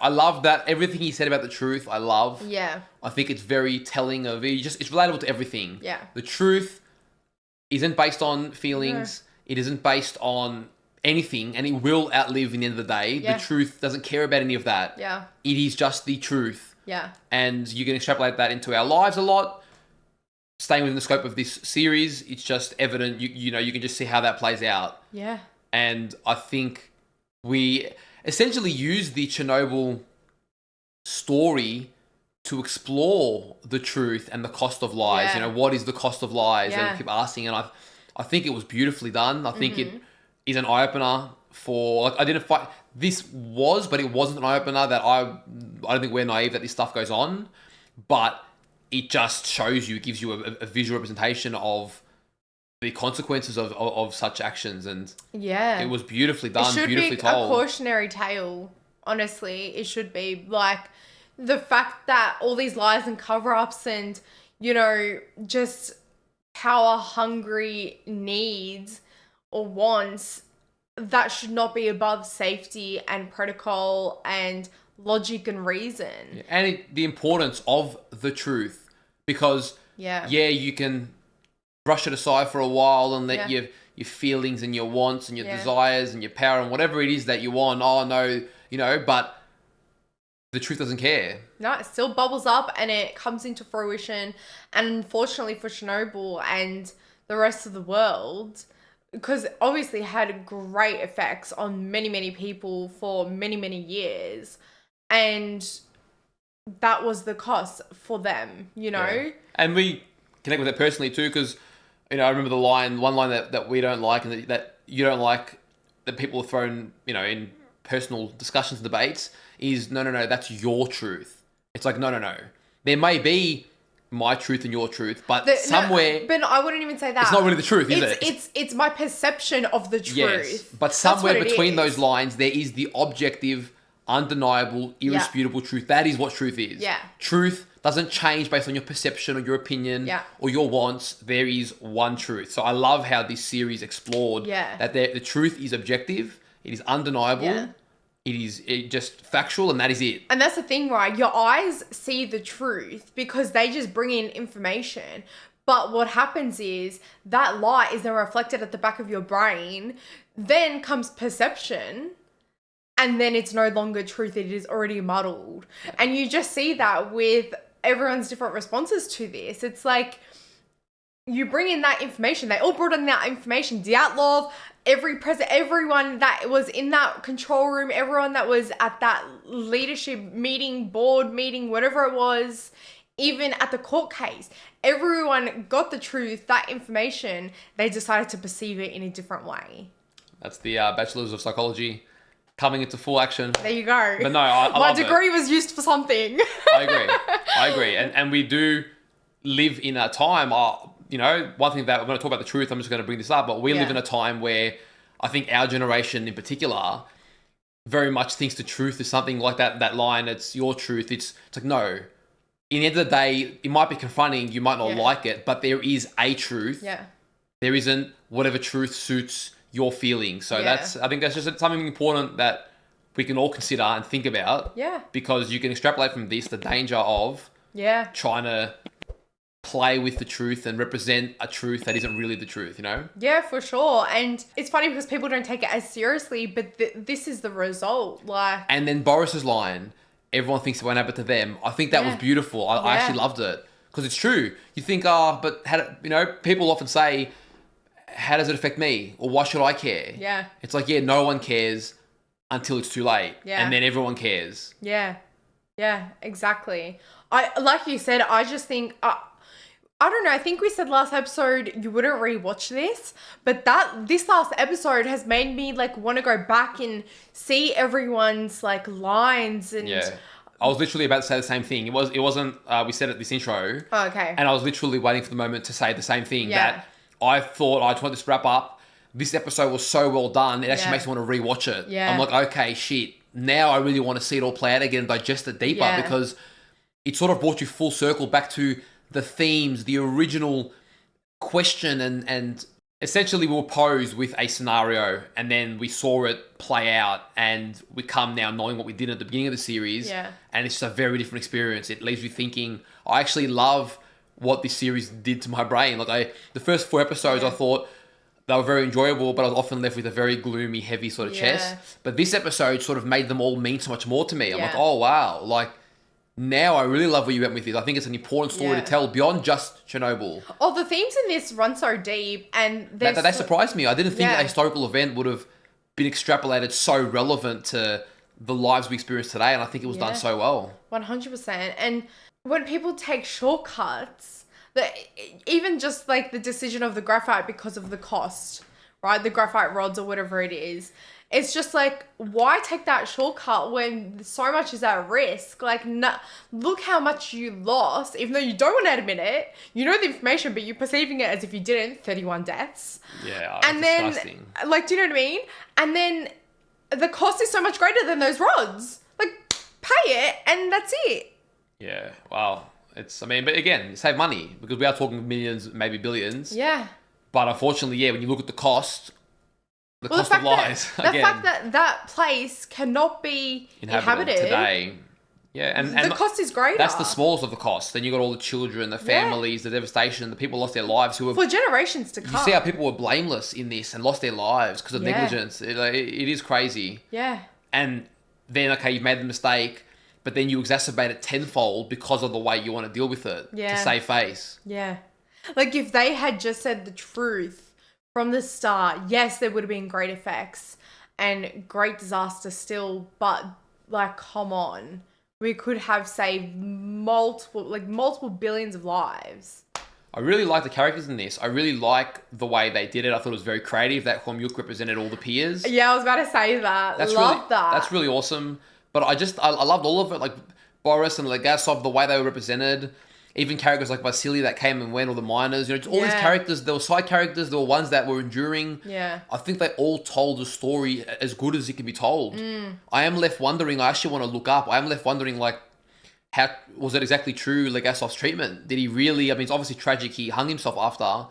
Everything he said about the truth, I love. Yeah. I think it's very telling of it. It's relatable to everything. Yeah. The truth isn't based on feelings. No. It isn't based on anything, and it will outlive in the end of the day. Yeah. The truth doesn't care about any of that. Yeah. It is just the truth. Yeah. And you can extrapolate that into our lives a lot. Staying within the scope of this series, it's just evident, you can just see how that plays out. Yeah. And I think we essentially use the Chernobyl story to explore the truth and the cost of lies. Yeah. What is the cost of lies? Yeah. And keep asking, and I think it was beautifully done. I think it is an eye-opener for... Like, I didn't fight... This was, but it wasn't an eye-opener that I don't think we're naive that this stuff goes on. But it just shows you, it gives you a visual representation of the consequences of such actions. And it was beautifully done, beautifully told. It should be a cautionary tale, honestly. It should be. Like, the fact that all these lies and cover-ups and, just power-hungry needs or wants, that should not be above safety and protocol and logic and reason. And the importance of the truth, because you can brush it aside for a while and let your feelings and your wants and your desires and your power and whatever it is that you want, but the truth doesn't care. No, it still bubbles up and it comes into fruition. And unfortunately for Chernobyl and the rest of the world, because obviously it had great effects on many, many people for many, many years. And that was the cost for them, Yeah. And we connect with it personally too, because, I remember one line that we don't like and that you don't like, that people have thrown, in personal discussions and debates is no, that's your truth. It's like, no. There may be my truth and your truth, but somewhere... No, but I wouldn't even say that. It's not really the truth, is it? It's my perception of the truth. Yes, but somewhere between those lines, there is the objective, undeniable, irrefutable truth. That is what truth is. Yeah. Truth doesn't change based on your perception or your opinion or your wants. There is one truth. So I love how this series explored that the truth is objective, it is undeniable, it is just factual, and that is it. And that's the thing, right? Your eyes see the truth because they just bring in information. But what happens is that light is then reflected at the back of your brain. Then comes perception. And then it's no longer truth. It is already muddled. And you just see that with everyone's different responses to this. It's like you bring in that information. They all brought in that information. Dyatlov, everyone that was in that control room, everyone that was at that leadership meeting, board meeting, whatever it was, even at the court case, everyone got the truth, that information. They decided to perceive it in a different way. That's the Bachelors of Psychology coming into full action. There you go. But no, I my love degree was used for something. I agree. And we do live in a time, one thing that I'm going to talk about the truth, I'm just going to bring this up, but we live in a time where I think our generation in particular very much thinks the truth is something like that line, it's your truth. It's like, no. In the end of the day, it might be confronting, you might not like it, but there is a truth. Yeah. There isn't whatever truth suits your feelings. So I think that's just something important that we can all consider and think about. Yeah. Because you can extrapolate from this the danger of trying to play with the truth and represent a truth that isn't really the truth, Yeah, for sure. And it's funny because people don't take it as seriously, but this is the result. And then Boris's line, everyone thinks it won't happen to them. I think that was beautiful. I actually loved it because it's true. You think, but people often say, how does it affect me? Or why should I care? Yeah. It's like, no one cares until it's too late. Yeah. And then everyone cares. Yeah. Yeah, exactly. Like you said, I just think, I don't know, I think we said last episode you wouldn't rewatch this, but this last episode has made me want to go back and see everyone's lines and... Yeah. I was literally about to say the same thing. It wasn't, we said it this intro. Oh, okay. And I was literally waiting for the moment to say the same thing. Yeah. That I thought, I just want this to wrap up. This episode was so well done, it actually makes me want to rewatch it. Yeah. I'm like, okay, shit. Now I really want to see it all play out again and digest it deeper because it sort of brought you full circle back to the themes, the original question, and essentially we were posed with a scenario and then we saw it play out and we come now knowing what we did at the beginning of the series. Yeah. And it's just a very different experience. It leaves you thinking, I actually love what this series did to my brain. The first 4 episodes I thought they were very enjoyable, but I was often left with a very gloomy, heavy sort of chest. But this episode sort of made them all mean so much more to me. I'm like, oh wow, now I really love where you went with this. I think it's an important story to tell beyond just Chernobyl. Oh, the themes in this run so deep, and that surprised me. I didn't think a historical event would have been extrapolated so relevant to the lives we experience today, and I think it was done so well. 100%. And when people take shortcuts, even just the decision of the graphite because of the cost, right? The graphite rods or whatever it is. It's just why take that shortcut when so much is at risk? Look how much you lost, even though you don't want to admit it. You know the information, but you're perceiving it as if you didn't. 31 deaths. Yeah, and disgusting. Then, do you know what I mean? And then the cost is so much greater than those rods. Pay it, and that's it. Yeah, wow. But again, save money because we are talking millions, maybe billions. Yeah. But unfortunately, when you look at the cost... The cost of lies. The fact that place cannot be inhabited today. Yeah, and the cost is greater. That's the smallest of the costs. Then you got all the children, the families, the devastation, the people lost their lives who have... For generations to come. You see how people were blameless in this and lost their lives because of negligence. It is crazy. Yeah. And then, you've made the mistake, but then you exacerbate it tenfold because of the way you want to deal with it to save face. Yeah. If they had just said the truth from the start, yes, there would have been great effects and great disaster still, but come on. We could have saved multiple billions of lives. I really like the characters in this. I really like the way they did it. I thought it was very creative. That Hormyuk represented all the peers. Yeah, I was about to say that. Love that. That's really awesome. But I loved all of it. Like Boris and Legasov, the way they were represented. Even characters like Vasily that came and went, or the miners. You know, all these characters. There were side characters. There were ones that were enduring. Yeah. I think they all told the story as good as it can be told. I am left wondering. I actually want to look up. I am left wondering, like, how was it exactly true, Legasov's treatment? Did he really, I mean, it's obviously tragic, he hung himself after,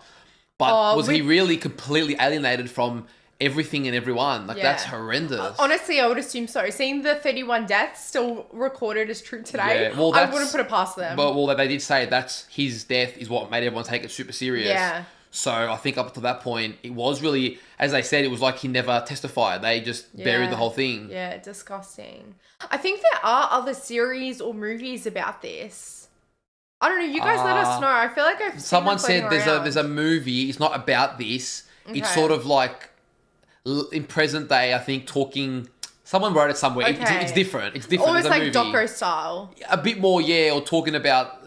but was he really completely alienated from everything and everyone? Like, that's horrendous. Honestly, I would assume so. Seeing the 31 deaths still recorded as true today, well, I wouldn't put it past them. But, well, they did say that's his death is what made everyone take it super serious. Yeah. So I think up to that point, it was really, as they said, it was like he never testified. They just buried the whole thing. Yeah, disgusting. I think there are other series or movies about this. I don't know. You guys let us know. I feel like I've seen someone said around. there's a movie. It's not about this. Okay. It's sort of like in present day. I think talking. Someone wrote it somewhere. Okay. It's different. It's different. Almost It's like movie. doco style. A bit more, yeah, or talking about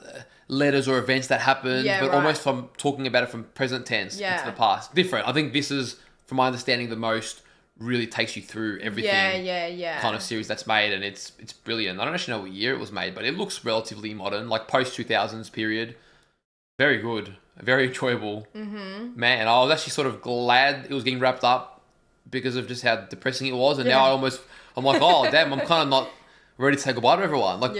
letters or events that happened, Yeah, but right. almost from talking about it from present tense into the past. Different. I think this is, from my understanding, the most really takes you through everything. Yeah. Kind of series that's made, and it's brilliant. I don't actually know what year it was made, but it looks relatively modern, like post 2000s period. Very good, very enjoyable. Mm-hmm. Man, I was actually sort of glad it was getting wrapped up because of just how depressing it was, and now I'm like, oh damn, I'm kind of not ready to say goodbye to everyone. Like,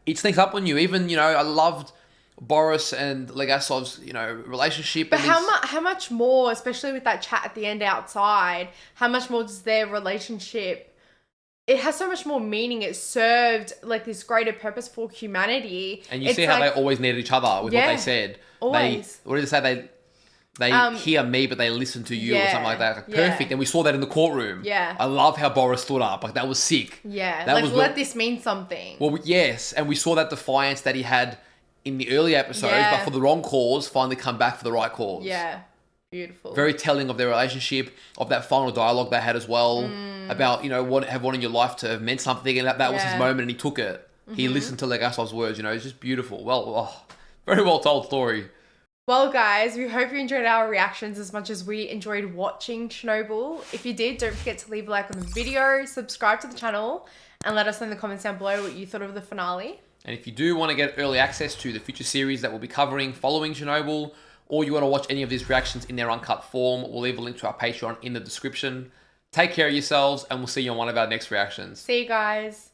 it sneaks up on you. Even, you know, I loved Boris and Legasov's, you know, relationship. But how much more, especially with that chat at the end outside, how much more does their relationship, it has so much more meaning. It served like this greater purpose for humanity. And you see how they always needed each other with what they said. Always. What did they say? They hear me, but they listen to you or something like that. Like, perfect. And we saw that in the courtroom. Yeah. I love how Boris stood up. Like, that was sick. Yeah. That like, was let this mean something. Well, yes. And we saw that defiance that he had in the early episodes, but for the wrong cause, finally come back for the right cause. Yeah. Beautiful. Very telling of their relationship, of that final dialogue they had as well, about, you know, wanting your life to have meant something, and that was his moment, and he took it. He listened to Legasov's words, you know, it's just beautiful. Well, very well told story. Well, guys, we hope you enjoyed our reactions as much as we enjoyed watching Chernobyl. If you did, don't forget to leave a like on the video, subscribe to the channel, and let us know in the comments down below what you thought of the finale. And if you do want to get early access to the future series that we'll be covering following Chernobyl, or you want to watch any of these reactions in their uncut form, we'll leave a link to our Patreon in the description. Take care of yourselves, and we'll see you on one of our next reactions. See you guys.